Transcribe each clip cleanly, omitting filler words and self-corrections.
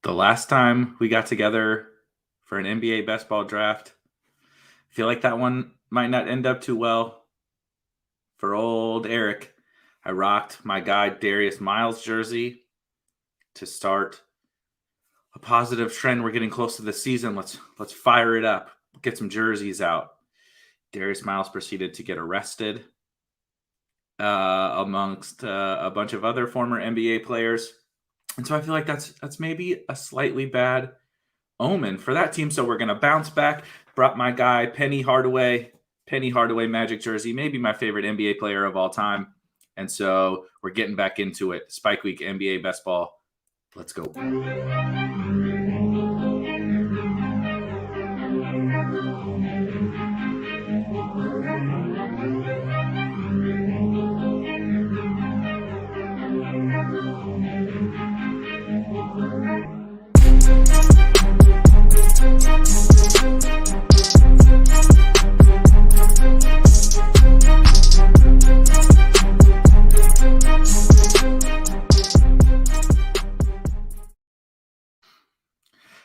The last time we got together for an NBA best ball draft, I feel like that one might not end up too well for old Eric. I rocked my guy Darius Miles jersey to start a positive trend. We're getting close to the season. Let's fire it up. Get some jerseys out. Darius Miles proceeded to get arrested amongst a bunch of other former NBA players. And so I feel like that's maybe a slightly bad omen for that team. So we're going to bounce back. Brought my guy Penny Hardaway Magic jersey, maybe my favorite NBA player of all time. And so we're getting back into it. Spike Week NBA Best Ball. Let's go.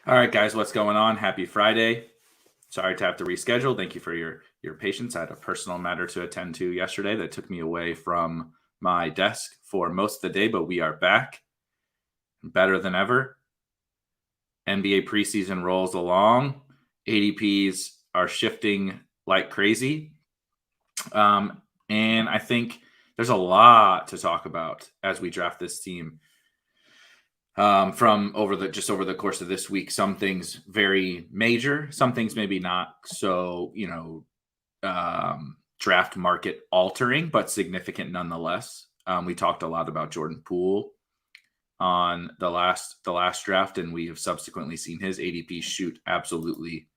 All right, guys, what's going on? Happy Friday. Sorry to have to reschedule. Thank you for your patience. I had a personal matter to attend to yesterday that took me away from my desk for most of the day, but we are back better than ever. NBA preseason rolls along. ADPs are shifting like crazy. And I think there's a lot to talk about as we draft this team. From over the course of this week, some things very major, some things maybe not so, draft market altering, but significant nonetheless. We talked a lot about Jordan Poole on the last draft, and we have subsequently seen his ADP shoot absolutely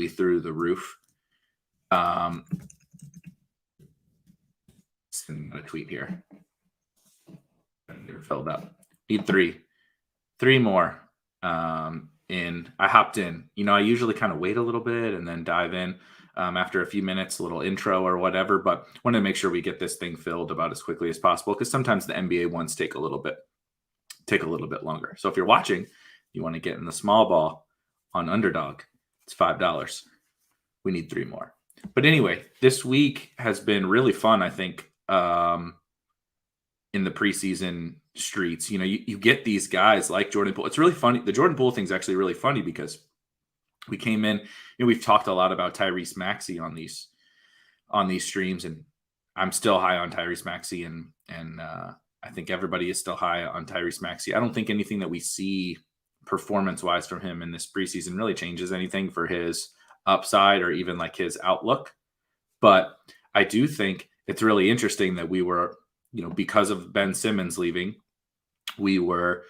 through the roof. Sending a tweet here. They're filled up. Need three more. I hopped in. I usually kind of wait a little bit and then dive in after a few minutes, a little intro or whatever. But want to make sure we get this thing filled about as quickly as possible because sometimes the NBA ones take a little bit longer. So if you're watching, you want to get in the small ball on Underdog. It's $5. We need 3 more. But anyway, this week has been really fun. I think. In the preseason streets, you get these guys like Jordan Poole. It's really funny. The Jordan Poole thing is actually really funny because we came in, we've talked a lot about Tyrese Maxey on these streams, and I'm still high on Tyrese Maxey, and I think everybody is still high on Tyrese Maxey. I don't think anything that we see performance-wise from him in this preseason really changes anything for his upside or even like his outlook. But I do think it's really interesting that we were, because of Ben Simmons leaving, we were,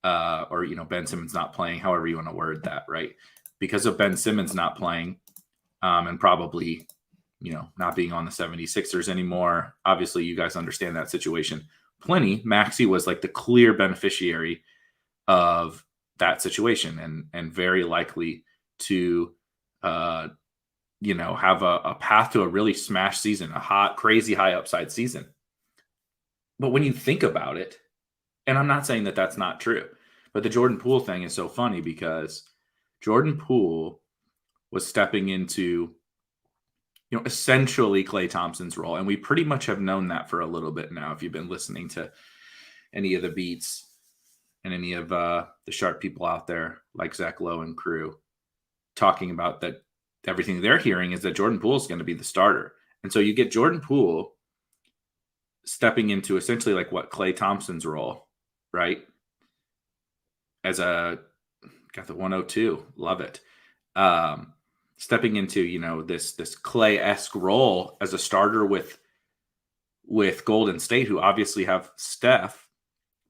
Ben Simmons not playing, however you want to word that, right? Because of Ben Simmons not playing and probably, not being on the 76ers anymore. Obviously, you guys understand that situation plenty. Maxey was like the clear beneficiary of that situation and very likely to, have a path to a really smash season, a hot, crazy high upside season. But when you think about it, and I'm not saying that that's not true, but the Jordan Poole thing is so funny because Jordan Poole was stepping into, essentially Klay Thompson's role. And we pretty much have known that for a little bit now. If you've been listening to any of the beats and any of the sharp people out there like Zach Lowe and crew talking about that, everything they're hearing is that Jordan Poole is going to be the starter. And so you get Jordan Poole stepping into essentially like what Klay Thompson's role, right? Got the 102, love it. Stepping into, this Klay-esque role as a starter with Golden State, who obviously have Steph,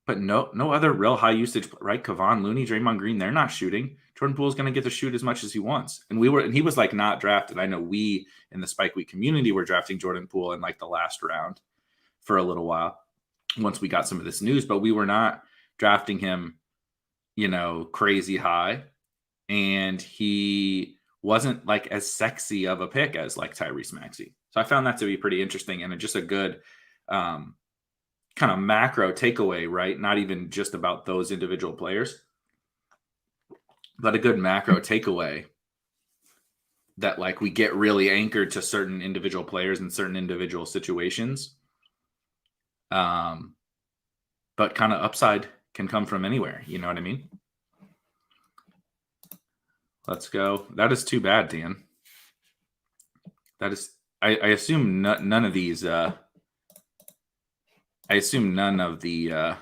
but no other real high usage, right? Kevon Looney, Draymond Green, they're not shooting. Jordan Poole's going to get to shoot as much as he wants. And he was like not drafted. I know we in the Spike Week community were drafting Jordan Poole in like the last round for a little while once we got some of this news, but we were not drafting him, crazy high. And he wasn't like as sexy of a pick as like Tyrese Maxey. So I found that to be pretty interesting and just a good kind of macro takeaway, right? Not even just about those individual players, But a good macro takeaway that like we get really anchored to certain individual players in certain individual situations. But kind of upside can come from anywhere. You know what I mean? Let's go. That is too bad, Dan. That is, I assume none of these, I assume none of the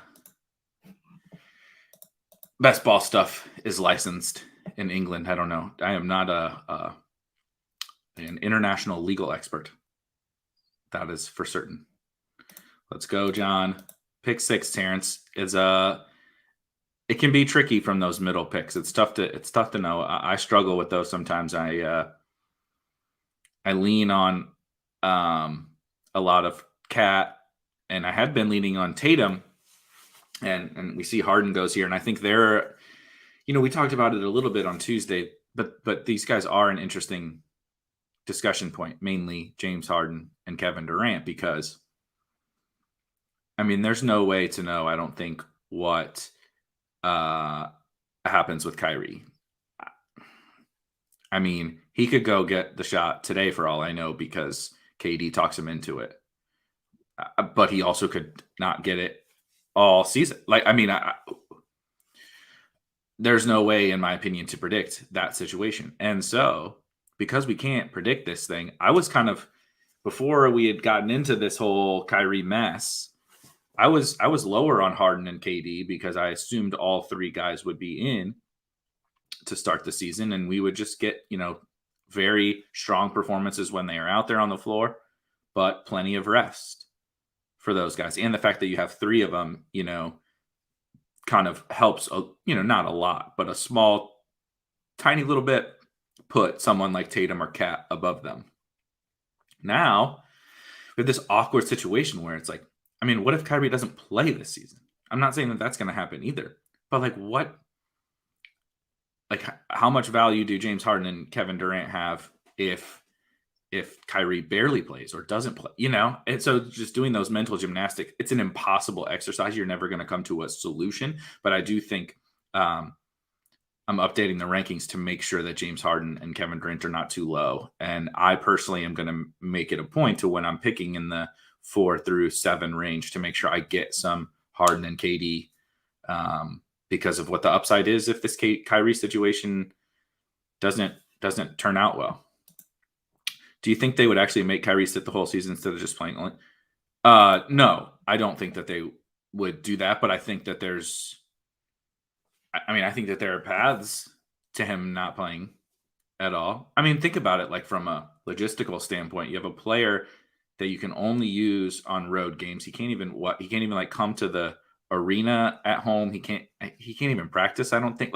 best ball stuff is licensed in England. I don't know. I am not an international legal expert. That is for certain. Let's go, John. Pick 6, Terrence, is it can be tricky from those middle picks. It's tough to know. I struggle with those sometimes. I lean on a lot of Cat, and I had been leaning on Tatum, and we see Harden goes here, and I think they're, we talked about it a little bit on Tuesday, but these guys are an interesting discussion point, mainly James Harden and Kevin Durant, because I mean, there's no way to know, I don't think, what happens with Kyrie. I mean, he could go get the shot today for all I know because KD talks him into it. But he also could not get it all season. Like, I mean, there's no way, in my opinion, to predict that situation. And so, because we can't predict this thing, I was kind of, before we had gotten into this whole Kyrie mess, I was lower on Harden and KD because I assumed all 3 guys would be in to start the season, and we would just get, very strong performances when they are out there on the floor, but plenty of rest for those guys. And the fact that you have 3 of them, kind of helps, not a lot, but a small, tiny little bit, put someone like Tatum or Cat above them. Now, we have this awkward situation where it's like, I mean, what if Kyrie doesn't play this season? I'm not saying that that's going to happen either, but how much value do James Harden and Kevin Durant have if Kyrie barely plays or doesn't play, And so just doing those mental gymnastics, it's an impossible exercise. You're never going to come to a solution, but I do think I'm updating the rankings to make sure that James Harden and Kevin Durant are not too low. And I personally am going to make it a point to, when I'm picking in the 4 through 7 range, to make sure I get some Harden and KD because of what the upside is if this Kyrie situation doesn't turn out well. Do you think they would actually make Kyrie sit the whole season instead of just playing only? No, I don't think that they would do that, but I think that I think that there are paths to him not playing at all. I mean, think about it like from a logistical standpoint. You have a player that you can only use on road games. He can't even like come to the arena at home. He can't even practice, I don't think.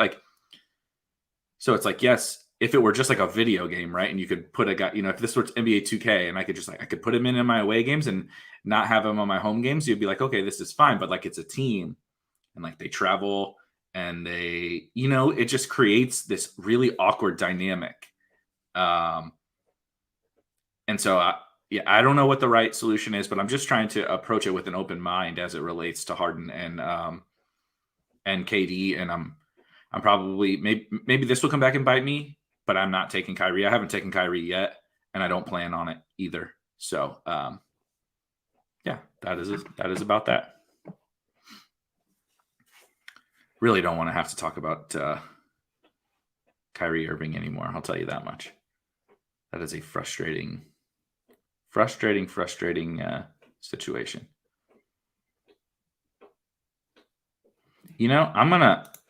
So it's like, yes, if it were just like a video game, right? And you could put a guy, if this were NBA 2K and I could put him in my away games and not have him on my home games, you'd be like, okay, this is fine. But it's a team and they travel and they, it just creates this really awkward dynamic. And so I don't know what the right solution is, but I'm just trying to approach it with an open mind as it relates to Harden and KD. And I'm probably, maybe this will come back and bite me, but I'm not taking Kyrie. I haven't taken Kyrie yet, and I don't plan on it either. So, that is about that. Really don't want to have to talk about Kyrie Irving anymore. I'll tell you that much. That is a frustrating situation.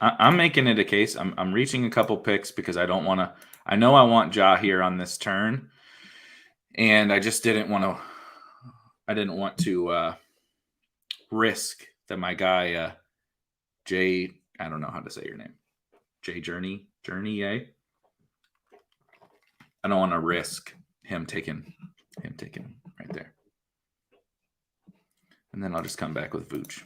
I'm making it a case. I'm reaching a couple picks because I don't want to. I know I want Ja here on this turn, and I just didn't want to. I didn't want to risk that my guy Jay. I don't know how to say your name. Jay Journey. I don't want to risk him taking right there, and then I'll just come back with Vooch.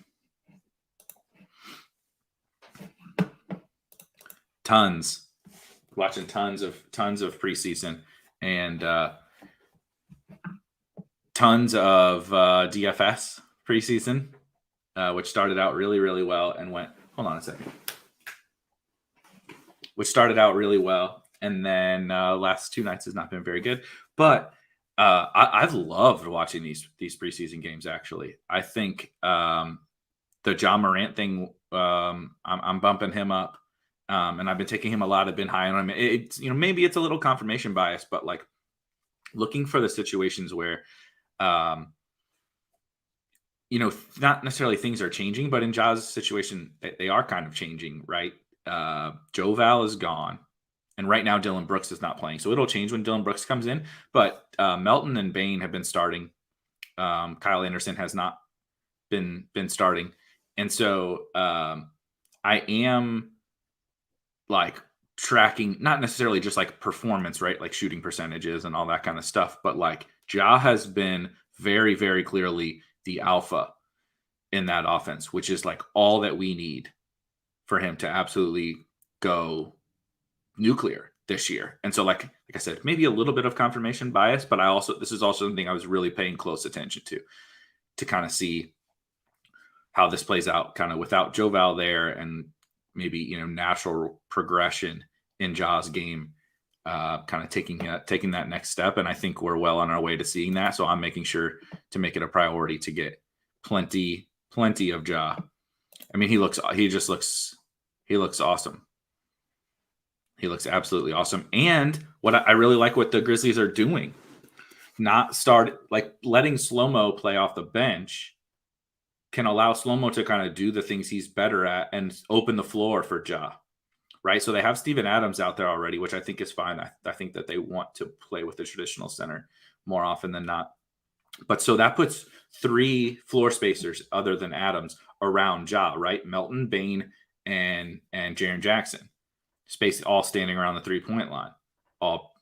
Watching tons of preseason and tons of DFS preseason, which started out really, really well and went. Hold on a second. which started out really well, and then last 2 nights has not been very good. But I've loved watching these preseason games. Actually, I think the John Morant thing, I'm bumping him up, and I've been taking him a lot. I've been high on him. It's maybe it's a little confirmation bias, but like looking for the situations where not necessarily things are changing, but in Ja's situation, they are kind of changing, right? Joe Val is gone. And right now, Dylan Brooks is not playing. So it'll change when Dylan Brooks comes in. But Melton and Bane have been starting. Kyle Anderson has not been starting. And so I am like tracking, not necessarily just like performance, right? Like shooting percentages and all that kind of stuff. But like Ja has been very, very clearly the alpha in that offense, which is like all that we need for him to absolutely go nuclear this year. And so like I said, maybe a little bit of confirmation bias, but this is also something I was really paying close attention to kind of see how this plays out kind of without Joe Val there, and maybe, natural progression in Ja's game, kind of taking that next step. And I think we're well on our way to seeing that. So I'm making sure to make it a priority to get plenty of Ja. I mean, he looks awesome. He looks absolutely awesome. And what I really like what the Grizzlies are doing, letting Slow-Mo play off the bench can allow Slow-Mo to kind of do the things he's better at and open the floor for Ja, right? So they have Steven Adams out there already, which I think is fine. I think that they want to play with the traditional center more often than not. But so that puts 3 floor spacers other than Adams around Ja, right? Melton, Bane, and Jaren Jackson. Space all standing around the 3-point line, all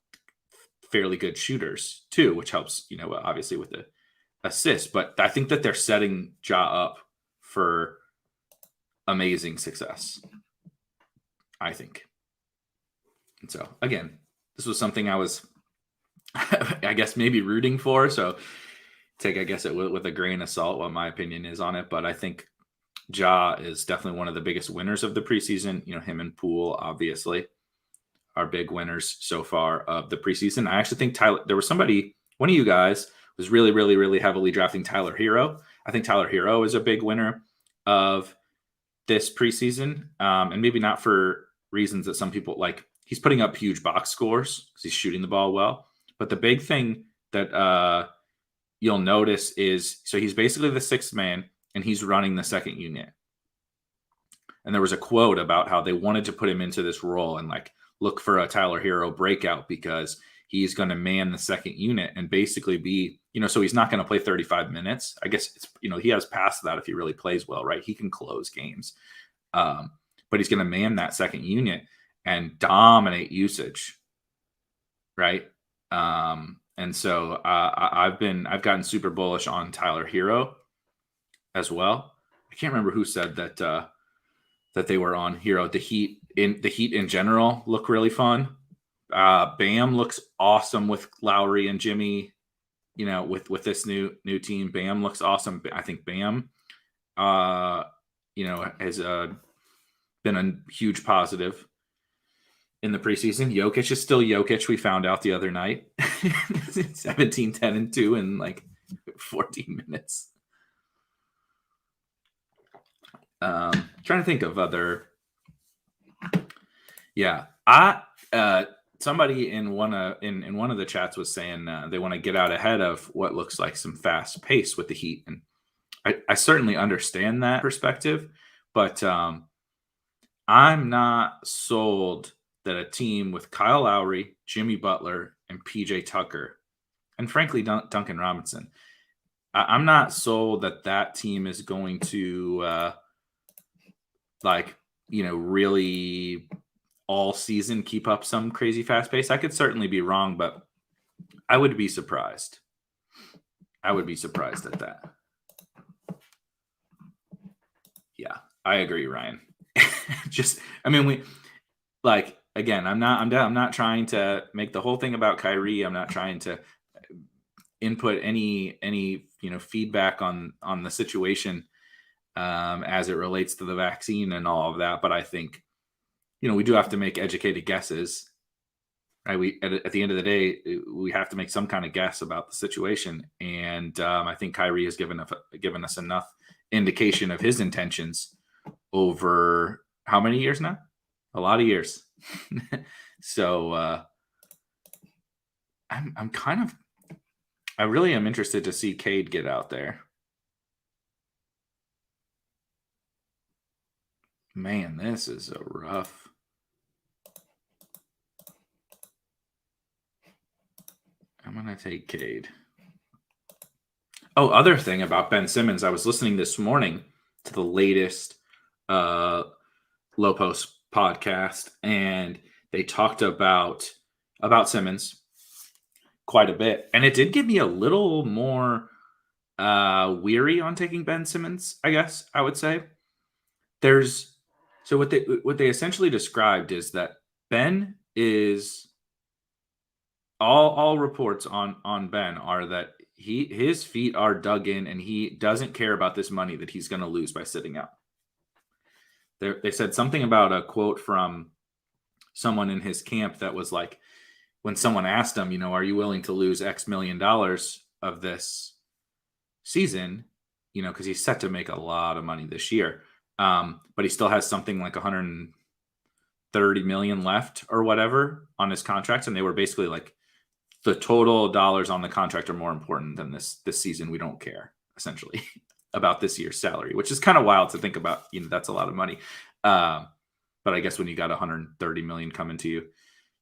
fairly good shooters too, which helps, obviously with the assist. But I think that they're setting Ja up for amazing success, I think. And so again, this was something I was, I guess, maybe rooting for. So take, I guess, it with a grain of salt what my opinion is on it. But I think Ja is definitely one of the biggest winners of the preseason. Him and Poole, obviously, are big winners so far of the preseason. I actually think there was one of you guys was really, really, really heavily drafting Tyler Hero. I think Tyler Hero is a big winner of this preseason, and maybe not for reasons that some people like. He's putting up huge box scores because he's shooting the ball well. But the big thing that you'll notice is, so he's basically the 6th man, and he's running the second unit. And there was a quote about how they wanted to put him into this role and like look for a Tyler Hero breakout because he's going to man the second unit and basically be, so he's not going to play 35 minutes. I guess it's, he has past that if he really plays well, right? He can close games. But he's going to man that second unit and dominate usage. Right. And so I've gotten super bullish on Tyler Hero as well. I can't remember who said that they were on Hero. The Heat in general look really fun. Bam looks awesome with Lowry and Jimmy. With this new team, Bam looks awesome. I think Bam, has been a huge positive in the preseason. Jokic is still Jokic. We found out the other night. 17, 10, and 2 in like 14 minutes. Trying to think of other. Yeah, somebody in one of the chats was saying they want to get out ahead of what looks like some fast pace with the Heat, and I certainly understand that perspective, but I'm not sold that a team with Kyle Lowry, Jimmy Butler, and PJ Tucker, and frankly Duncan Robinson, I'm not sold that team is going to really all season keep up some crazy fast pace. I could certainly be wrong, but I would be surprised. I would be surprised at that. Yeah, I agree, Ryan. Again, I'm not trying to make the whole thing about Kyrie. I'm not trying to input any feedback on the situation as it relates to the vaccine and all of that. But I think we do have to make educated guesses. Right? We at the end of the day, we have to make some kind of guess about the situation, and I think Kyrie has given us enough indication of his intentions over how many years now? A lot of years. So I really am interested to see Cade get out there. Man, this is a rough. I'm going to take Cade. Oh, other thing about Ben Simmons, I was listening this morning to the latest Low Post podcast, and they talked about Simmons quite a bit. And it did give me a little more weary on taking Ben Simmons, I guess I would say. So what they essentially described is that Ben is all reports on Ben are that his feet are dug in and he doesn't care about this money that he's going to lose by sitting out. They said something about a quote from someone in his camp that was like, when someone asked him, are you willing to lose X million dollars of this season? Because he's set to make a lot of money this year. But he still has something like 130 million left or whatever on his contract. And they were basically like, the total dollars on the contract are more important than this season. We don't care, essentially, about this year's salary, which is kind of wild to think about. That's a lot of money. But I guess when you got 130 million coming to you,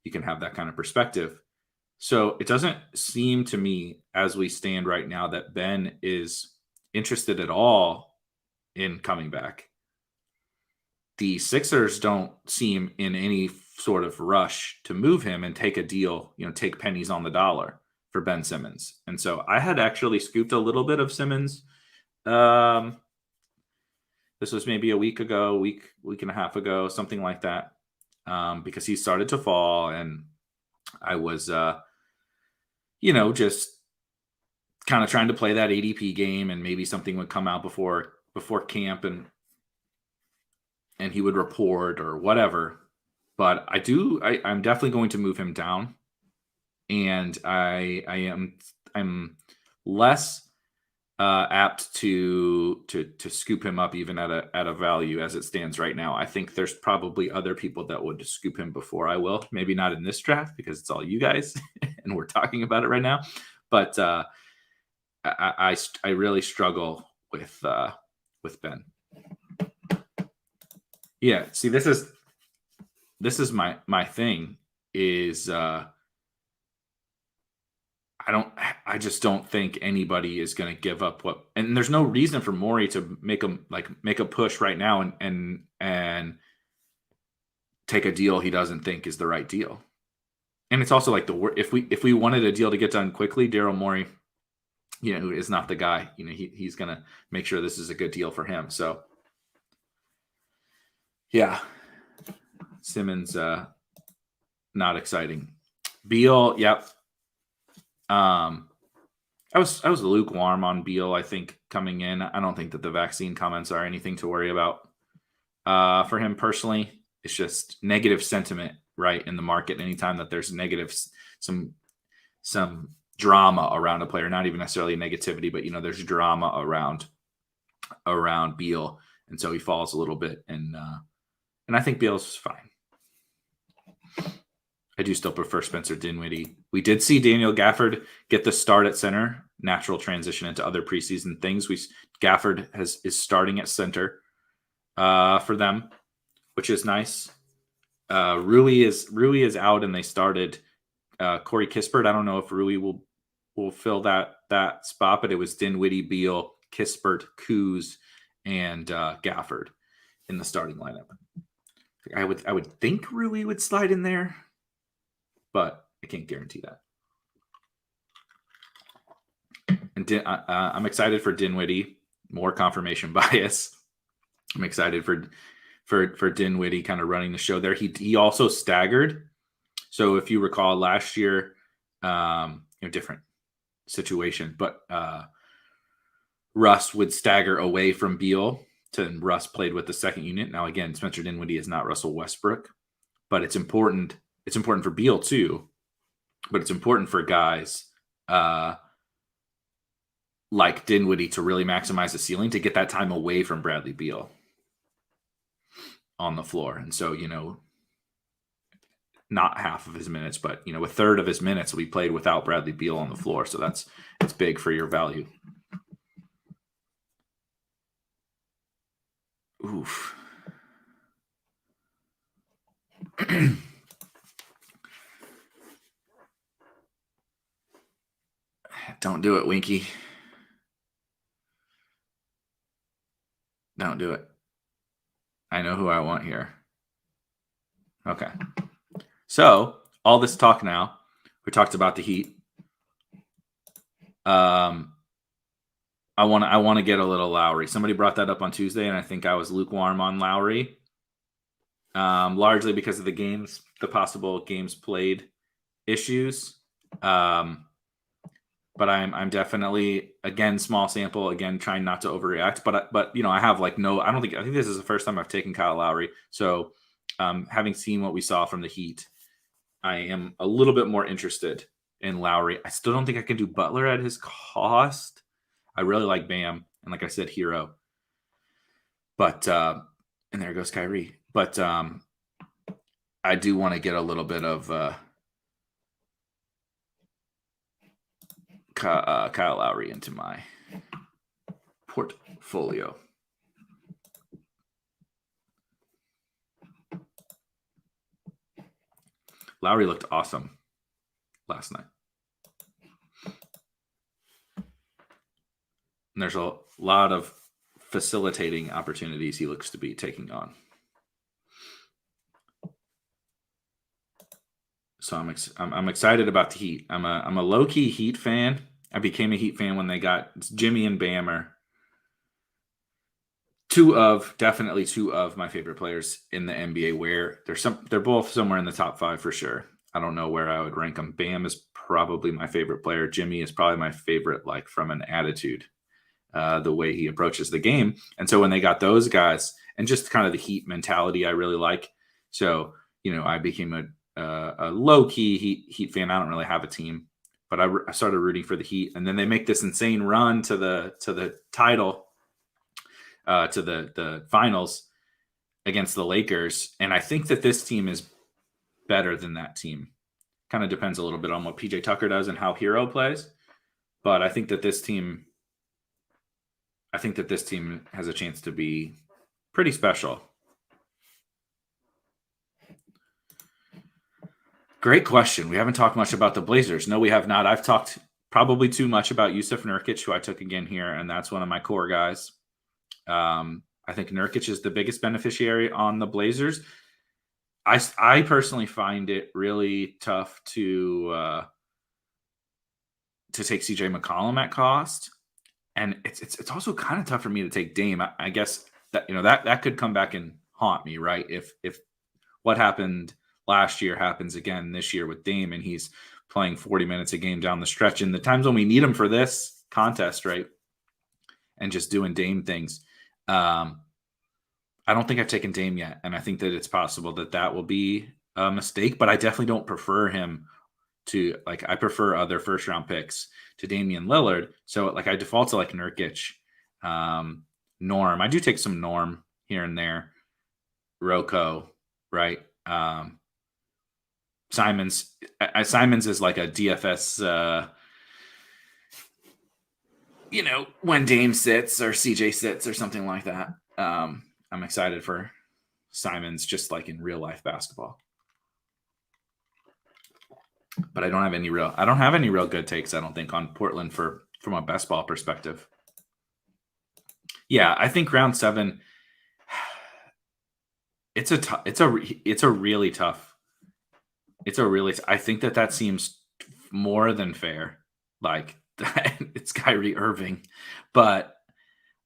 you can have that kind of perspective. So it doesn't seem to me, as we stand right now, that Ben is interested at all in coming back. The Sixers don't seem in any sort of rush to move him and take a deal, take pennies on the dollar for Ben Simmons. And so I had actually scooped a little bit of Simmons. This was maybe a week and a half ago, something like that, because he started to fall, and I was, just kind of trying to play that ADP game, and maybe something would come out before camp, and he would report or whatever. But I'm definitely going to move him down, and I'm less apt to scoop him up even at a value as it stands right now. I think there's probably other people that would scoop him before I will. Maybe not in this draft because it's all you guys and we're talking about it right now. But I really struggle with Ben. Yeah, see, this is my thing is I just don't think anybody is going to give up and there's no reason for Morey to make a push right now and take a deal he doesn't think is the right deal. And it's also like if we wanted a deal to get done quickly, Daryl Morey, is not the guy. He's going to make sure this is a good deal for him. So yeah. Simmons, not exciting. Beal, yep. I was lukewarm on Beal, I think, coming in. I don't think that the vaccine comments are anything to worry about for him personally. It's just negative sentiment, right, in the market. Anytime that there's some drama around a player, not even necessarily negativity, but there's drama around Beal, and so he falls a little bit, and I think Beal's fine. I do still prefer Spencer Dinwiddie. We did see Daniel Gafford get the start at center, natural transition into other preseason things. Gafford is starting at center for them, which is nice. Rui is out, and they started Corey Kispert. I don't know if Rui will fill that spot, but it was Dinwiddie, Beal, Kispert, Kuz, and Gafford in the starting lineup. I would think Rui would slide in there, but I can't guarantee that. And I'm excited for Dinwiddie. More confirmation bias. I'm excited for Dinwiddie kind of running the show there. He also staggered. So if you recall last year, different situation, but Russ would stagger away from Beal. Russ played with the second unit. Now, again, Spencer Dinwiddie is not Russell Westbrook. but it's important. It's important for Beal too, but it's important for guys like Dinwiddie to really maximize the ceiling, to get that time away from Bradley Beal on the floor. And so, not half of his minutes, but a third of his minutes we played without Bradley Beal on the floor. So it's big for your value. Oof. Don't do it, Winky. Don't do it. I know who I want here. Okay. So all this talk now, we talked about the Heat. I want to get a little Lowry. Somebody brought that up on Tuesday, and I think I was lukewarm on Lowry, largely because of the possible games played issues. But I'm definitely, again, small sample, again, trying not to overreact. But I have I think this is the first time I've taken Kyle Lowry. So having seen what we saw from the Heat, I am a little bit more interested in Lowry. I still don't think I can do Butler at his cost. I really like Bam, and like I said, Hero. But and there goes Kyrie. But I do want to get a little bit of Kyle Lowry into my portfolio. Lowry looked awesome last night. And there's a lot of facilitating opportunities he looks to be taking on. So I'm excited about the Heat. I'm a low-key Heat fan. I became a Heat fan when they got Jimmy and Bam are definitely two of my favorite players in the NBA, where they're both somewhere in the top 5 for sure. I don't know where I would rank them. Bam is probably my favorite player. Jimmy is probably my favorite, from an attitude, the way he approaches the game. And so when they got those guys, and just kind of the Heat mentality, I really like. So, I became a low-key Heat fan. I don't really have a team, but I started rooting for the Heat. And then they make this insane run to the title, to the finals against the Lakers. And I think that this team is better than that team. Kind of depends a little bit on what PJ Tucker does and how Hero plays. But I think that this team has a chance to be pretty special. Great question. We haven't talked much about the Blazers. No, we have not. I've talked probably too much about Yusuf Nurkic, who I took again here, and that's one of my core guys. I think Nurkic is the biggest beneficiary on the Blazers. I personally find it really tough to take CJ McCollum at cost, and it's also kind of tough for me to take Dame. I guess that that could come back and haunt me, right? If what happened last year happens again this year with Dame, and he's playing 40 minutes a game down the stretch, and the times when we need him for this contest, right, and just doing Dame things. I don't think I've taken Dame yet, and I think that it's possible that will be a mistake, but I definitely don't prefer him to, I prefer other first-round picks to Damian Lillard. So, I default to, Nurkic, Norm. I do take some Norm here and there. Rocco, right? Simons. Simons is like a DFS, when Dame sits or CJ sits or something like that. I'm excited for Simons, just like in real life basketball. But I don't have any real good takes, I don't think, on Portland from a best ball perspective. Yeah, I think round 7. I think that seems more than fair. It's Kyrie Irving, but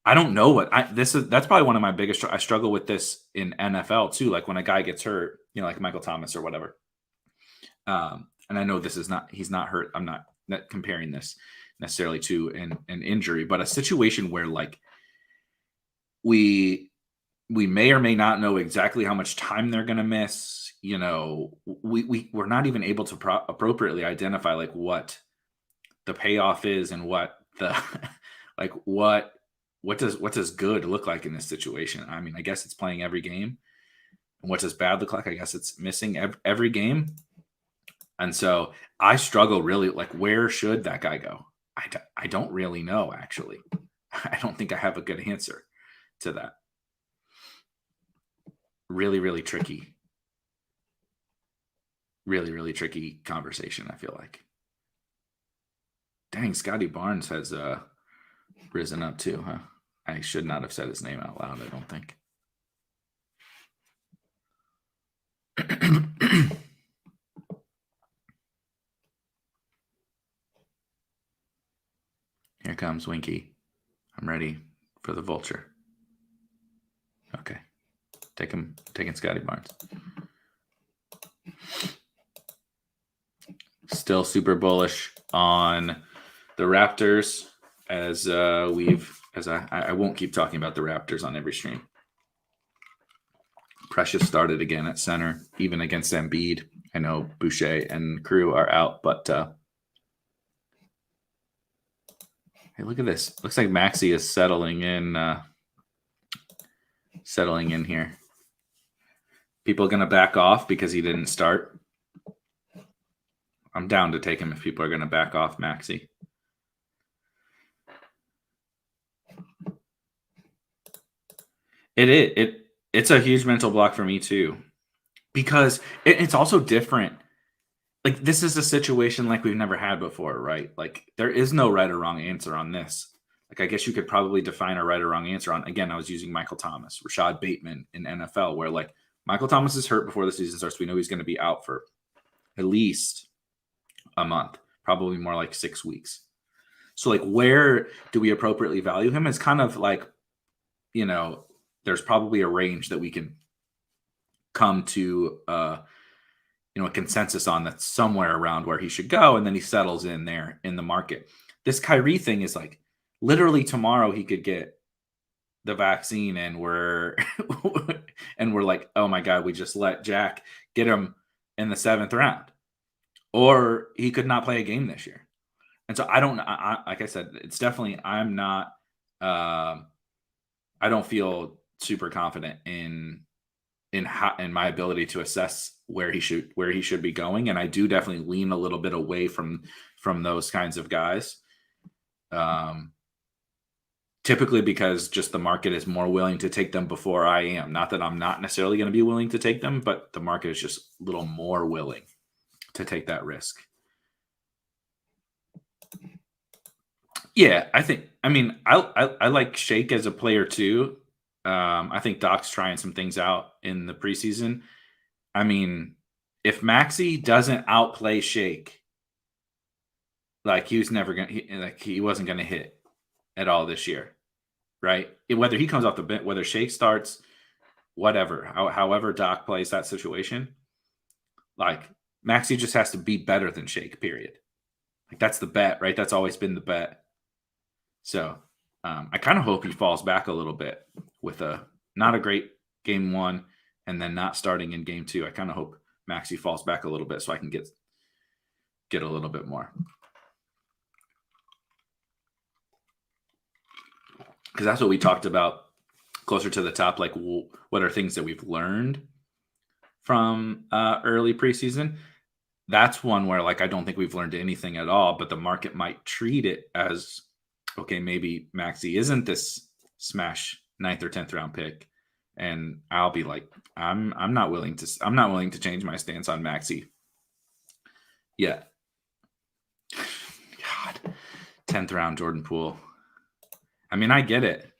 I don't know that's probably one of my biggest. I struggle with this in NFL too. Like when a guy gets hurt, like Michael Thomas or whatever. And I know he's not hurt. I'm not comparing this necessarily to an injury, but a situation where we may or may not know exactly how much time they're going to miss. we're not even able to appropriately identify like what the payoff is and what the like what does good look like in this situation. I mean, I guess it's playing every game. And what does bad look like? I guess it's missing every game. And so I struggle really, like, where should that guy go? I don't really know, actually. I don't think I have a good answer to that. Really, really tricky. Really, really tricky conversation, I feel like. Dang, Scotty Barnes has risen up too, huh? I should not have said his name out loud, I don't think. Here comes Winky. I'm ready for the vulture. Okay. Taking Scotty Barnes. Still super bullish on the Raptors I won't keep talking about the Raptors on every stream. Precious started again at center, even against Embiid. I know Boucher and crew are out, but hey, look at this. Looks like Maxey is settling in here. People going to back off because he didn't start. I'm down to take him if people are going to back off Maxey. It's a huge mental block for me too, because it's also different. Like, this is a situation like we've never had before, right? Like, there is no right or wrong answer on this. Like, I guess you could probably define a right or wrong answer on, again, I was using Michael Thomas, Rashad Bateman in NFL, where like Michael Thomas is hurt before the season starts. We know he's going to be out for at least a month, probably more like 6 weeks. So like, where do we appropriately value him? It's kind of like, there's probably a range that we can come to, a consensus on that's somewhere around where he should go. And then he settles in there in the market. This Kyrie thing is like, literally tomorrow he could get the vaccine and we're like, oh my God, we just let Jack get him in the 7th round, or he could not play a game this year. And so like I said, it's definitely, I don't feel super confident in my ability to assess where he should be going. And I do definitely lean a little bit away from those kinds of guys. Typically because just the market is more willing to take them before I am. Not that I'm not necessarily going to be willing to take them, but the market is just a little more willing to take that risk. Yeah, I like Shake as a player too. I think Doc's trying some things out in the preseason. I mean, if Maxey doesn't outplay Shake, like he wasn't gonna hit at all this year, right? Whether he comes off the bench, whether Shake starts, whatever, however Doc plays that situation, like Maxey just has to be better than Shake, period. Like, that's the bet, right? That's always been the bet. So I kind of hope he falls back a little bit with not a great game 1 and then not starting in game 2. I kind of hope Maxey falls back a little bit so I can get a little bit more. Because that's what we talked about closer to the top. Like, what are things that we've learned from early preseason? That's one where, like, I don't think we've learned anything at all, but the market might treat it as, okay, maybe Maxey isn't this smash 9th or 10th round pick. And I'll be like, I'm not willing to change my stance on Maxey yet. God, 10th round Jordan Poole. I mean, I get it.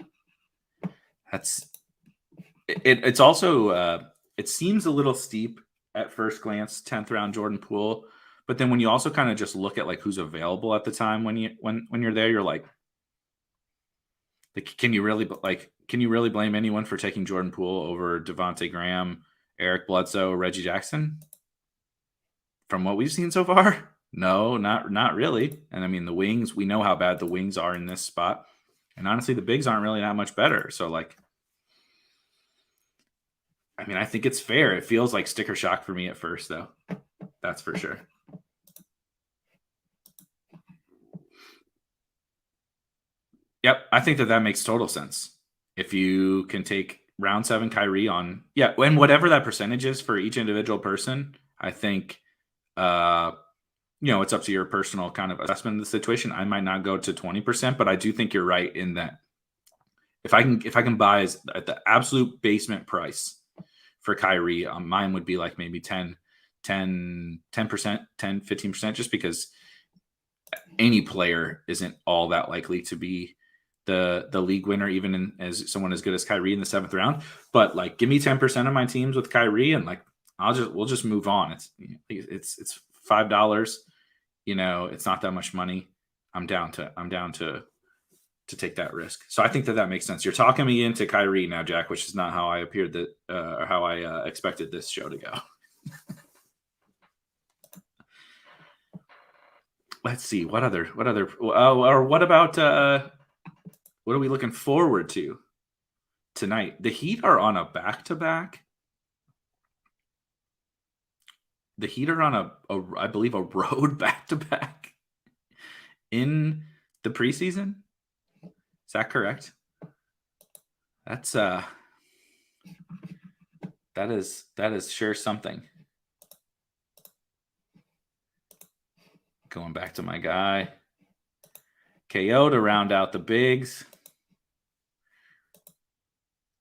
It's also, it seems a little steep at first glance, 10th round Jordan Poole. But then when you also kind of just look at like who's available at the time when you're there, you're like, can you really blame anyone for taking Jordan Poole over Devontae Graham, Eric Bledsoe, Reggie Jackson? From what we've seen so far? No, not really. And I mean, the wings, we know how bad the wings are in this spot. And honestly, the bigs aren't really that much better. So like, I mean, I think it's fair. It feels like sticker shock for me at first, though. That's for sure. Yep, I think that makes total sense. If you can take round 7 Kyrie on, and whatever that percentage is for each individual person, I think, it's up to your personal kind of assessment of the situation. I might not go to 20%, but I do think you're right in that if I can buy at the absolute basement price for Kyrie, mine would be like maybe 10%, 15%, just because any player isn't all that likely to be the league winner, even as someone as good as Kyrie in the 7th round. But like, give me 10% of my teams with Kyrie, and like, we'll just move on. It's $5. It's not that much money. I'm down to take that risk. So I think that makes sense. You're talking me into Kyrie now, Jack, which is not how I appeared or how I expected this show to go. Let's see what about what are we looking forward to tonight? The Heat are on a back-to-back. The Heat are on I believe a road back-to-back in the preseason. Is that correct? That's that is sure something. Going back to my guy KO to round out the bigs.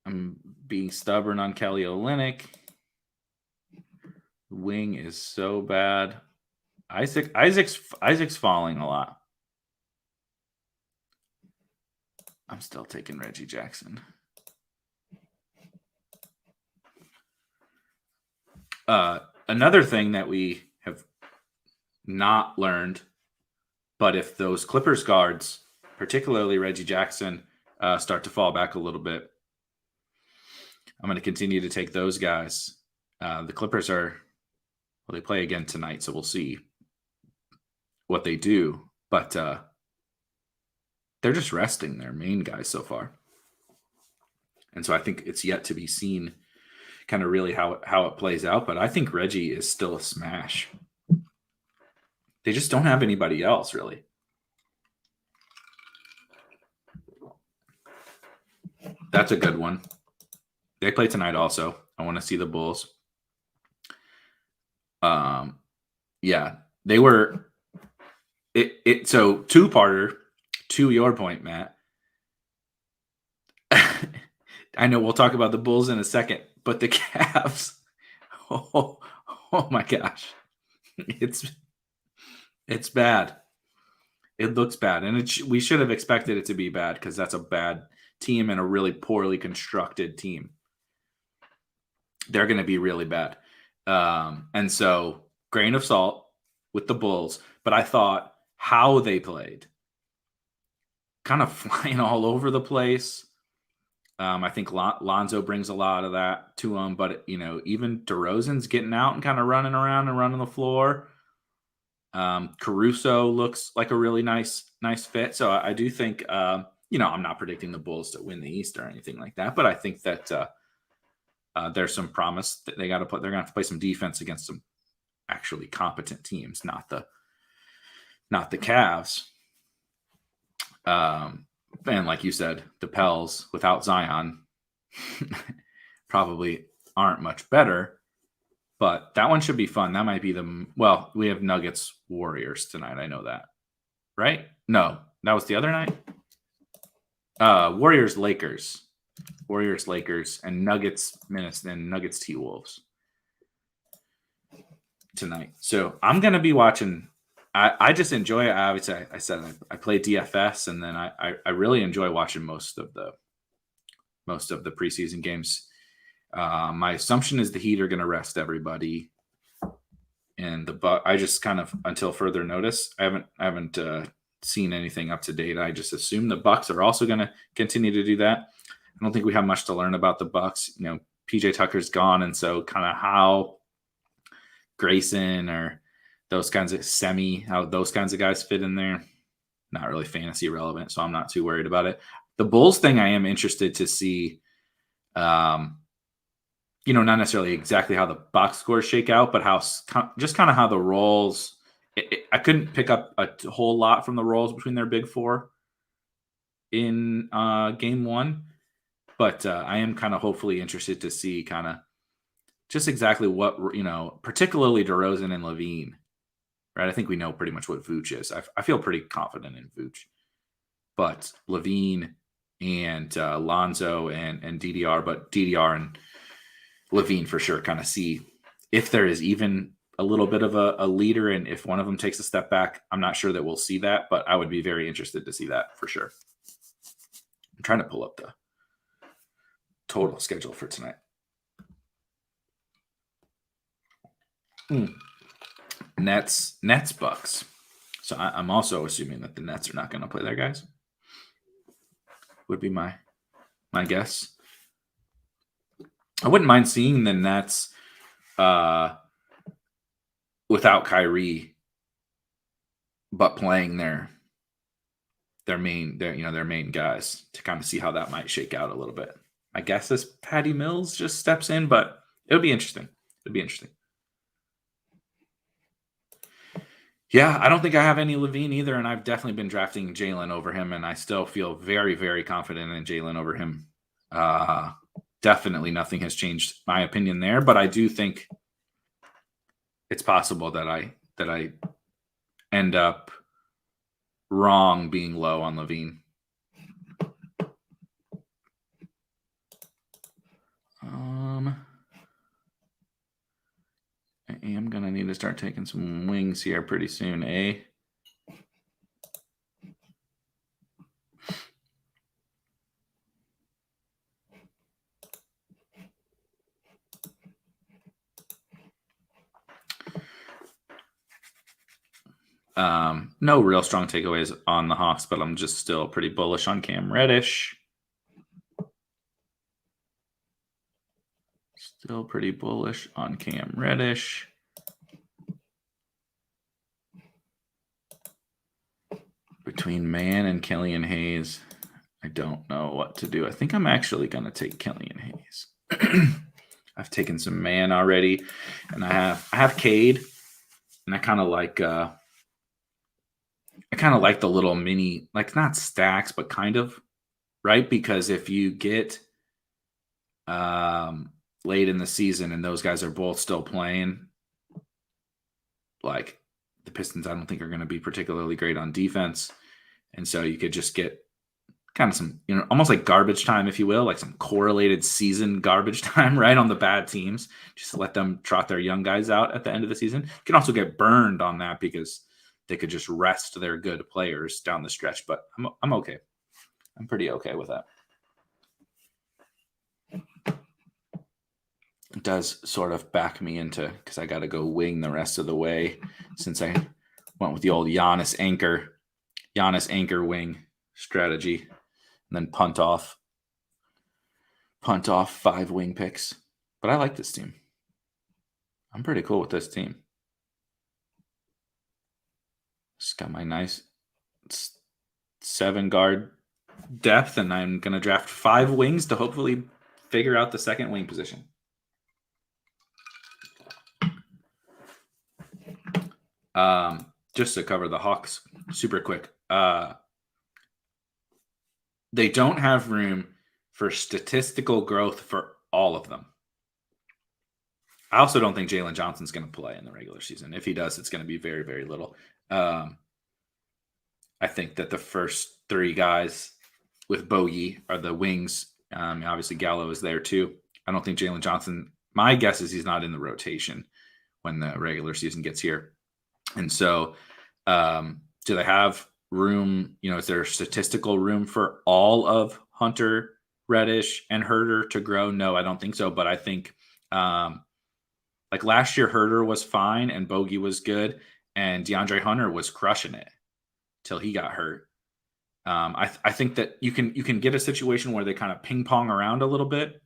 I'm being stubborn on Kelly Olynyk. Wing is so bad. Isaac's falling a lot. I'm still taking Reggie Jackson. Another thing that we have not learned, but if those Clippers guards, particularly Reggie Jackson, start to fall back a little bit, I'm going to continue to take those guys. The Clippers they play again tonight, so we'll see what they do. But they're just resting their main guys so far. And so I think it's yet to be seen kind of really how it plays out. But I think Reggie is still a smash. They just don't have anybody else, really. That's a good one. They play tonight also. I want to see the Bulls. They were so two-parter to your point, Matt. I know we'll talk about the Bulls in a second, but the Cavs, oh my gosh. It's bad. It looks bad. And we should have expected it to be bad because that's a bad team and a really poorly constructed team. They're going to be really bad. And so, grain of salt with the Bulls. But I thought how they played, kind of flying all over the place. I think Lonzo brings a lot of that to him. But, even DeRozan's getting out and kind of running around and running the floor. Caruso looks like a really nice fit. So I do think, I'm not predicting the Bulls to win the East or anything like that. But I think that there's some promise that they're going to have to play some defense against some actually competent teams, not the Cavs. And like you said, the Pels without Zion probably aren't much better, but that one should be fun. That might be we have Nuggets Warriors tonight. I know that, right? No, that was the other night. Warriors Lakers, and Nuggets T-Wolves tonight. So I'm going to be watching. I just enjoy it. Obviously, I said I play DFS, and then I really enjoy watching most of the preseason games. My assumption is the Heat are going to rest everybody, and I just kind of, until further notice, I haven't seen anything up to date. I just assume the Bucks are also going to continue to do that. I don't think we have much to learn about the Bucks. PJ Tucker's gone, and so kind of how Grayson or those kinds of how those kinds of guys fit in there, not really fantasy relevant, so I'm not too worried about it. The Bulls thing, I am interested to see not necessarily exactly how the box scores shake out, but just kind of how the roles. I couldn't pick up a whole lot from the roles between their big four in game one, but I am kind of hopefully interested to see kind of just exactly what, particularly DeRozan and Levine, right? I think we know pretty much what Vooch is. I feel pretty confident in Vooch, but Levine and Lonzo and DDR, but DDR and Levine for sure, kind of see if there is even a little bit of a leader, and if one of them takes a step back. I'm not sure that we'll see that, but I would be very interested to see that for sure. I'm trying to pull up the total schedule for tonight. Nets, Bucks. So I'm also assuming that the Nets are not going to play their guys. Would be my guess. I wouldn't mind seeing the Nets without Kyrie, but playing their main guys, to kind of see how that might shake out a little bit. I guess this Patty Mills just steps in, but it'll be interesting. Yeah, I don't think I have any Levine either, and I've definitely been drafting Jalen over him, and I still feel very, very confident in Jalen over him. Definitely nothing has changed my opinion there, but I do think it's possible that I end up wrong being low on Levine. I am going to need to start taking some wings here pretty soon, eh? No real strong takeaways on the Hawks, but I'm just still pretty bullish on Cam Reddish. Still pretty bullish on Cam Reddish. Between Mann and Killian Hayes, I don't know what to do. I think I'm actually going to take Killian Hayes. I've taken some Mann already, and I have Cade, and I kind of like the little mini, like not stacks, but kind of, right? Because if you get late in the season and those guys are both still playing, like the Pistons, I don't think are going to be particularly great on defense. And so you could just get kind of some, almost like garbage time, if you will, like some correlated season garbage time, right, on the bad teams. Just let them trot their young guys out at the end of the season. You can also get burned on that because they could just rest their good players down the stretch. But I'm okay. I'm pretty okay with that. It does sort of back me into, because I got to go wing the rest of the way since I went with the old Giannis anchor wing strategy, and then punt off 5 wing picks. But I like this team. I'm pretty cool with this team. Just got my nice 7 guard depth, and I'm going to draft 5 wings to hopefully figure out the second wing position. Just to cover the Hawks super quick. They don't have room for statistical growth for all of them. I also don't think Jalen Johnson's going to play in the regular season. If he does, it's going to be very, very little. I think that the first 3 guys with Bogey are the wings. Obviously, Gallo is there too. I don't think Jalen Johnson, my guess is he's not in the rotation when the regular season gets here. And so do they have room? Is there statistical room for all of Hunter, Reddish, and Herter to grow? No, I don't think so. But I think like last year, Herter was fine and Bogey was good, and DeAndre Hunter was crushing it till he got hurt. I think that you can get a situation where they kind of ping pong around a little bit,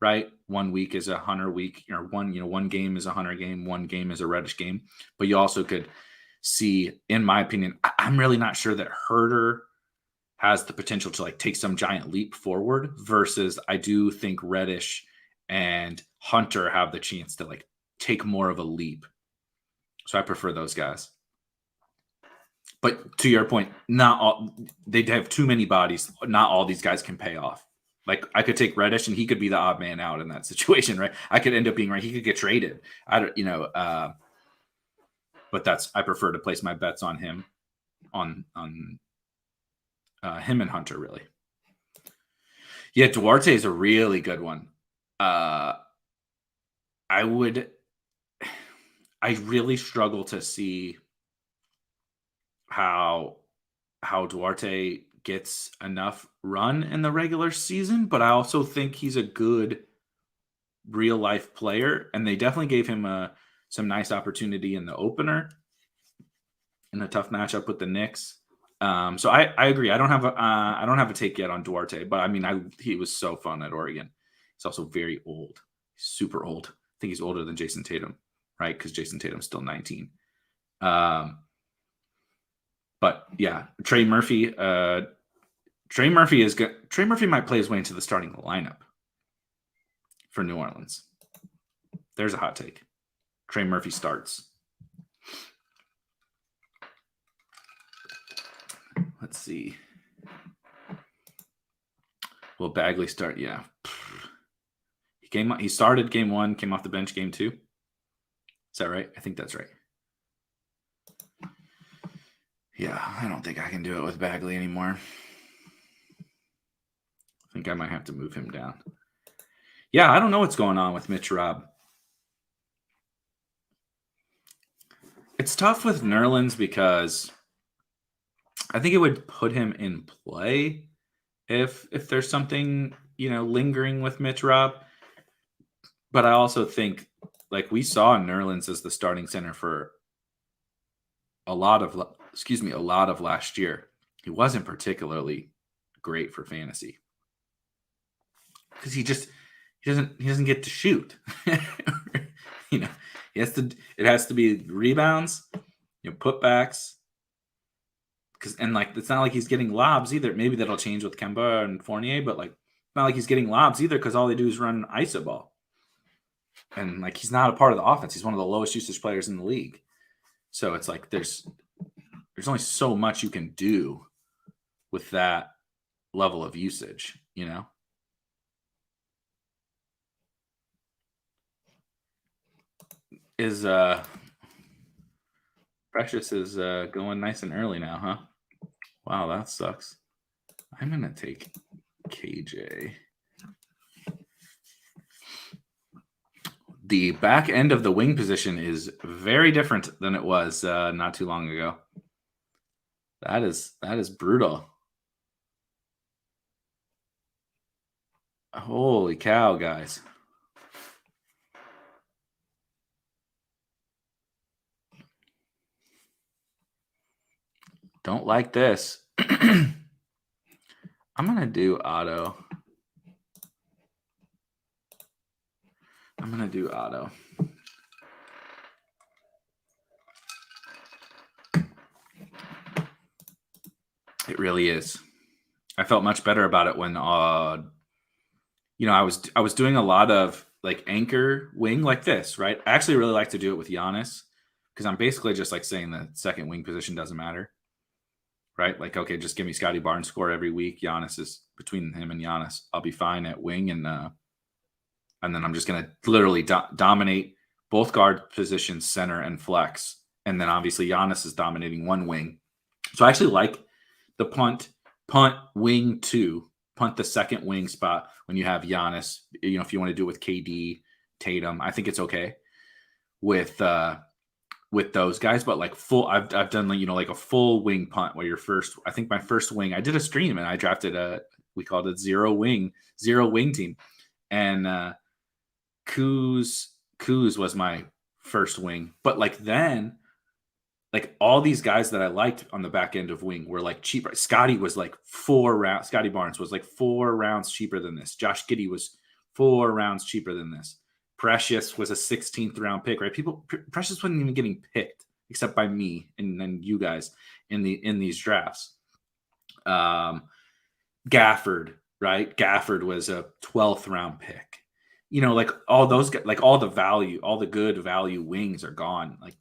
right? 1 week is a Hunter week, or one game is a Hunter game, 1 game is a Reddish game. But you also could see, in my opinion, I'm really not sure that Herter has the potential to like take some giant leap forward, versus I do think Reddish and Hunter have the chance to like take more of a leap. So I prefer those guys. But to your point, not all they have too many bodies. Not all these guys can pay off. Like I could take Reddish and he could be the odd man out in that situation, right? I could end up being right. He could get traded. I don't, but I prefer to place my bets on him, on him and Hunter really. Yeah, Duarte is a really good one. I really struggle to see how Duarte gets enough run in the regular season, but I also think he's a good real life player, and they definitely gave him some nice opportunity in the opener in a tough matchup with the Knicks. So I agree. I don't have a take yet on Duarte, but I mean, he was so fun at Oregon. He's also very old, super old. I think he's older than Jason Tatum, right? Because Jason Tatum's still 19. But yeah, Trey Murphy. Trey Murphy is good. Trey Murphy might play his way into the starting lineup for New Orleans. There's a hot take. Trey Murphy starts. Let's see. Will Bagley start? Yeah. He started game 1, came off the bench game 2. Is that right? I think that's right. Yeah, I don't think I can do it with Bagley anymore. I think I might have to move him down. Yeah, I don't know what's going on with Mitch Robb. It's tough with Nerlens because I think it would put him in play if there's something, lingering with Mitch Robb. But I also think, like, we saw Nerlens as the starting center for a lot of last year. He wasn't particularly great for fantasy because he doesn't get to shoot. It has to be rebounds, putbacks. And it's not like he's getting lobs either. Maybe that'll change with Kemba and Fournier, but it's not like he's getting lobs either because all they do is run iso ball. And he's not a part of the offense. He's one of the lowest usage players in the league. So it's like there's only so much you can do with that level of usage, Is Precious is going nice and early now, huh? Wow, that sucks. I'm gonna take KJ. The back end of the wing position is very different than it was not too long ago. That is brutal. Holy cow, guys. Don't like this. I'm going to do auto. It really is. I felt much better about it when I was doing a lot of anchor wing like this, right? I actually really like to do it with Giannis because I'm basically just saying the second wing position doesn't matter, right? Okay, just give me Scotty Barnes score every week. Giannis is between him and Giannis. I'll be fine at wing, and then I'm just gonna literally dominate both guard positions, center and flex, and then obviously Giannis is dominating one wing. So I actually like the punt wing 2. Punt the second wing spot when you have Giannis. If you want to do it with KD, Tatum, I think it's okay with those guys. But full, I've done a full wing punt where I think my first wing, I did a stream and I drafted we called it zero wing team, and Kuz was my first wing. But then all these guys that I liked on the back end of wing were cheaper. Scotty was 4 rounds. Scotty Barnes was 4 rounds cheaper than this. Josh Giddey was 4 rounds cheaper than this. Precious was a 16th round pick, right? Precious wasn't even getting picked except by me and then you guys in these drafts. Gafford, right? Gafford was a 12th round pick. like all those, like all the value, all the good value wings are gone. Like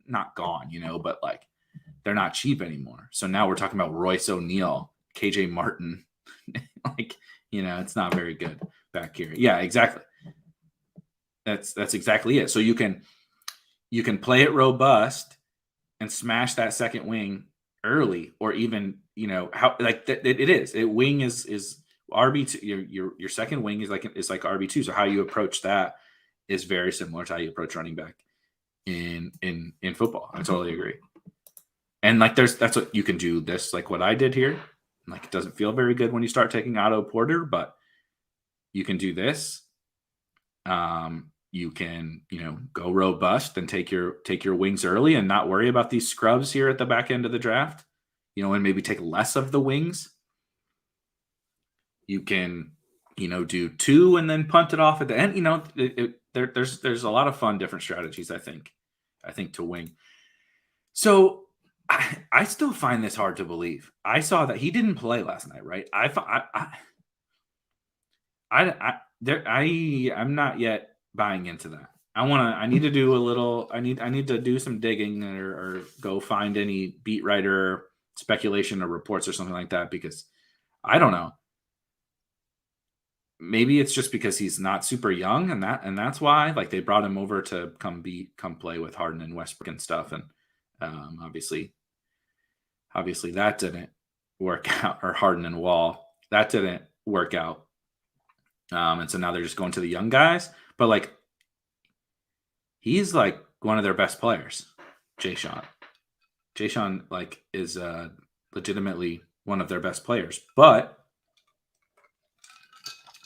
not gone, but like they're not cheap anymore. So now we're talking about Royce O'Neal, KJ Martin. Like, it's not very good back here. Yeah, exactly. That's exactly it. So you can play it robust and smash that second wing early, or even, how like it is. It wing is RB2. Your second wing is like RB2. So how you approach that is very similar to how you approach running back in football. I totally agree. And like that's what you can do. This, like what I did here. Like it doesn't feel very good when you start taking Otto Porter, but you can do this. You can, go robust and take your wings early and not worry about these scrubs here at the back end of the draft, and maybe take less of the wings. You can, do 2 and then punt it off at the end. There's a lot of fun, different strategies, I think to wing. So I still find this hard to believe. I saw that he didn't play last night, right? I'm not yet buying into that. I need to do a little, I need to do some digging or go find any beat writer speculation or reports or something like that, because I don't know. Maybe it's just because he's not super young, and that's why, like, they brought him over to come play with Harden and Westbrook and stuff. And obviously that didn't work out, or Harden and Wall, that didn't work out. And so now they're just going to the young guys, but like, he's like one of their best players. Jaysean like is legitimately one of their best players, but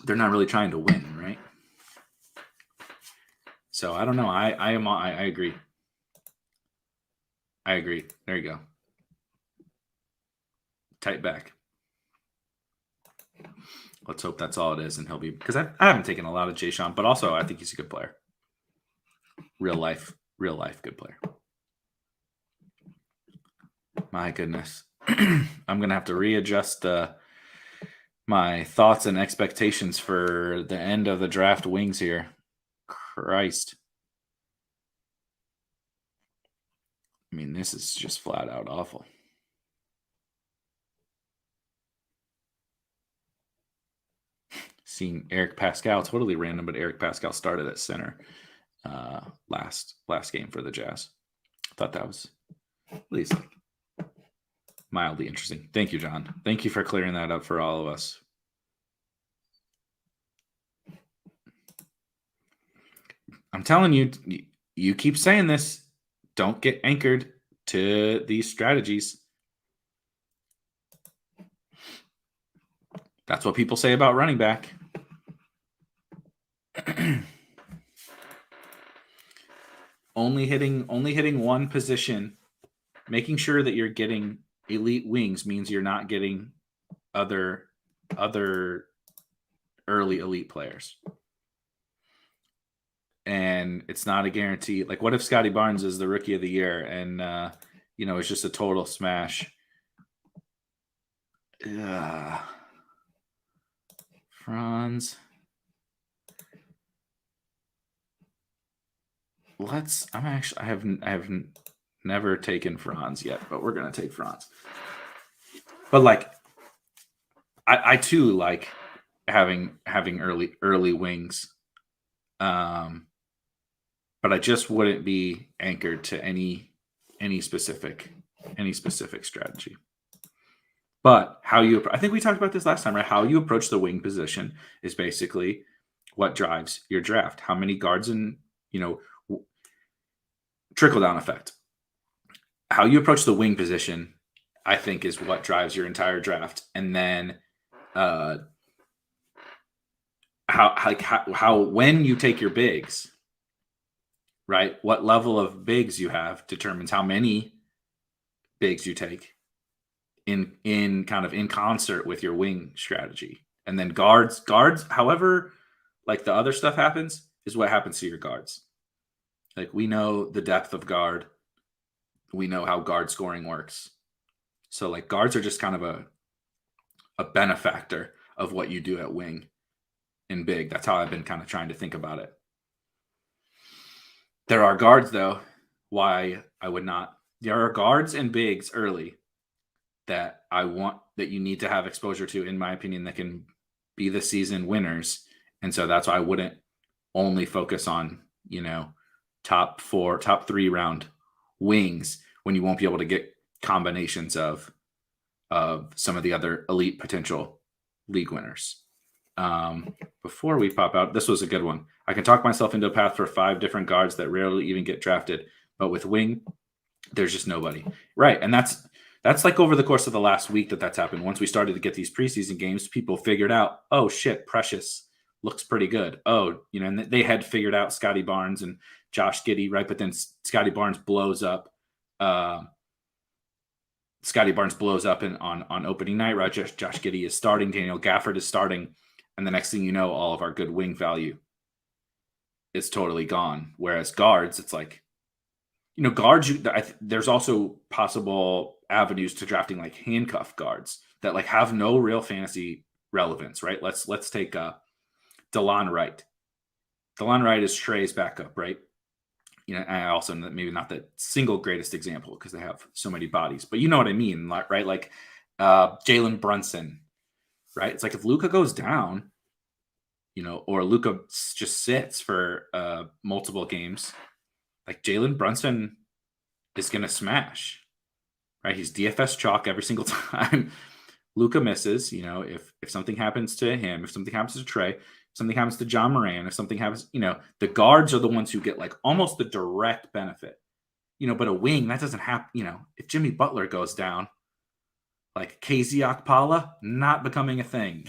they're not really trying to win, right? So I don't know. I agree. There you go. Tight back. Let's hope that's all it is, and he'll be, because I haven't taken a lot of Jaysean, but also I think he's a good player. Real life good player. My goodness. I'm gonna have to readjust my thoughts and expectations for the end of the draft wings here. Christ. I mean, this is just flat out awful. Seeing Eric Pascal, totally random, but Eric Pascal started at center last game for the Jazz. I thought that was at least mildly interesting. Thank you, John. Thank you for clearing that up for all of us. I'm telling you, you keep saying this. Don't get anchored to these strategies. That's what people say about running back. Only hitting one position, making sure that you're getting elite wings means you're not getting other early elite players. And it's not a guarantee. Like, what if Scotty Barnes is the rookie of the year and it's just a total smash? Franz. I have never taken Franz yet, but we're gonna take Franz. But like, I too like having early wings, but I just wouldn't be anchored to any specific strategy. But I think we talked about this last time, right? How you approach the wing position is basically what drives your draft. How many guards and trickle down effect. How you approach the wing position, I think, is what drives your entire draft. And then how when you take your bigs, right? What level of bigs you have determines how many bigs you take in kind of in concert with your wing strategy. And then guards, however, like the other stuff happens, is what happens to your guards. Like, we know the depth of guard. We know how guard scoring works. So like, guards are just kind of a benefactor of what you do at wing. and big. That's how I've been kind of trying to think about it. There are guards, though, why I would not. There are guards and bigs early that I want that you need to have exposure to, in my opinion, that can be the season winners. And so that's why I wouldn't only focus on, top 3 round wings when you won't be able to get combinations of some of the other elite potential league winners. Before we pop out, this was a good one. I can talk myself into a path for 5 different guards that rarely even get drafted, but with wing, there's just nobody. Right. And that's like over the course of the last week that's happened. Once we started to get these preseason games, people figured out, oh shit, Precious looks pretty good. Oh, and they had figured out Scotty Barnes and Josh Giddey, right? But then Scotty Barnes blows up. Scotty Barnes blows up on opening night, right? Josh Giddey is starting. Daniel Gafford is starting. And the next thing you know, all of our good wing value is totally gone. Whereas guards, it's like, guards, there's also possible avenues to drafting like handcuff guards that like have no real fantasy relevance, right? Let's take DeLon Wright. DeLon Wright is Trey's backup, right? I also maybe not the single greatest example because they have so many bodies, but you know what I mean, right? Like Jalen Brunson, right? It's like if Luka goes down, or Luka just sits for multiple games, like Jalen Brunson is going to smash, right? He's DFS chalk every single time. Luka misses, if something happens to him, if something happens to Trey, if something happens to John Moran, if something happens, the guards are the ones who get like almost the direct benefit, but a wing, that doesn't happen. If Jimmy Butler goes down, like KZ Okpala, not becoming a thing.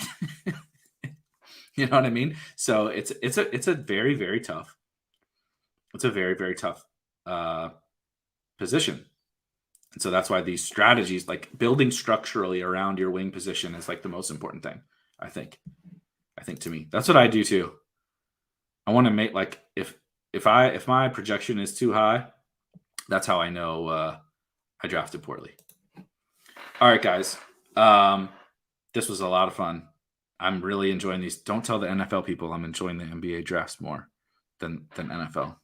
You know what I mean? So it's a very, very tough. It's a very, very tough position. And so that's why these strategies, like building structurally around your wing position, is like the most important thing, I think to me. That's what I do too. I want to make like if my projection is too high, that's how I know I drafted poorly. All right, guys. This was a lot of fun. I'm really enjoying these. Don't tell the NFL people I'm enjoying the NBA drafts more than NFL.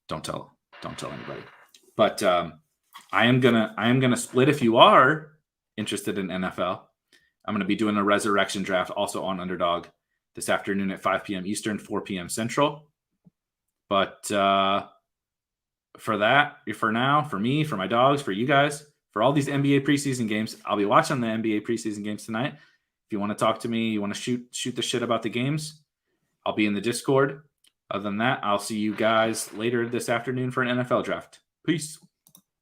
Don't tell anybody. But I am gonna split. If you are interested in NFL, I'm gonna be doing a resurrection draft also on Underdog this afternoon at 5 p.m. Eastern, 4 p.m. Central. But for now, for me, for my dogs, for you guys, for all these NBA preseason games, I'll be watching the NBA preseason games tonight. If you want to talk to me, you want to shoot the shit about the games, I'll be in the Discord. Other than that, I'll see you guys later this afternoon for an NFL draft. Peace.